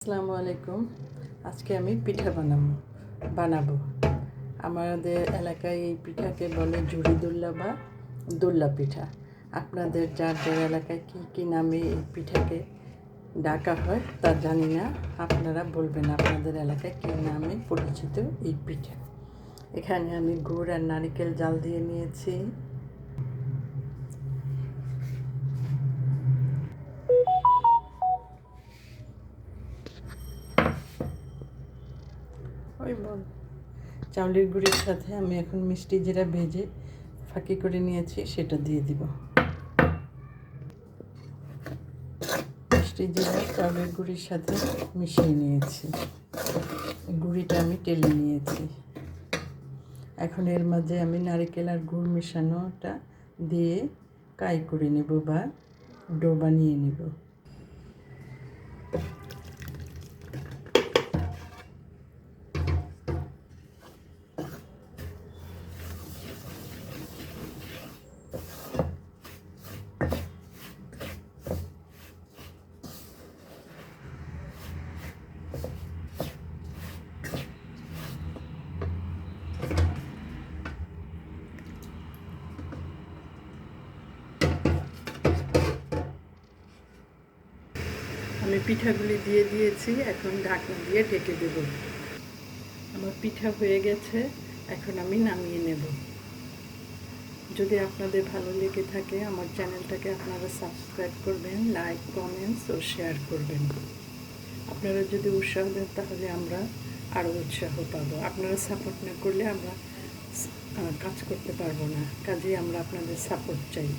আসসালামু আলাইকুম। আজকে আমি পিঠা বানাবো। আমাদের এলাকায় এই পিঠাকে বলে ঝুরি দোল্লা বা দোল্লা পিঠা। আপনাদের যার যার এলাকায় কী নামে এই পিঠাকে ডাকা হয় তা জানি না, আপনারা বলবেন আপনাদের এলাকায় কী নামে পরিচিত এই পিঠা। এখানে আমি গুড় আর নারকেল জাল দিয়ে নিয়েছি। চাউলের গুঁড়ির সাথে আমি এখন মিষ্টি যেটা ভেজে ফাঁকি করে নিয়েছি সেটা দিয়ে দিব। মিষ্টি জিরা চাউলের গুঁড়ির সাথে মিশিয়ে নিয়েছি, গুঁড়িটা আমি টেলে নিয়েছি। এখন এর মাঝে আমি নারকেল আর গুড় মেশানোটা দিয়ে কাই করে নেব বা ডো বানিয়ে নেব। আমি পিঠাগুলি দিয়ে দিয়েছি, এখন ঢাকনা দিয়ে ঢেকে দেব। আমার পিঠা হয়ে গেছে, এখন আমি নামিয়ে নেব। যদি আপনাদের ভালো লেগে থাকে আমার চ্যানেলটাকে আপনারা সাবস্ক্রাইব করবেন, লাইক, কমেন্টস ও শেয়ার করবেন। আপনারা যদি উৎসাহ দেন তাহলে আমরা আরও উৎসাহ পাবো। আপনারা সাপোর্ট না করলে আমরা কাজ করতে পারবো না, কাজেই আমরা আপনাদের সাপোর্ট চাই।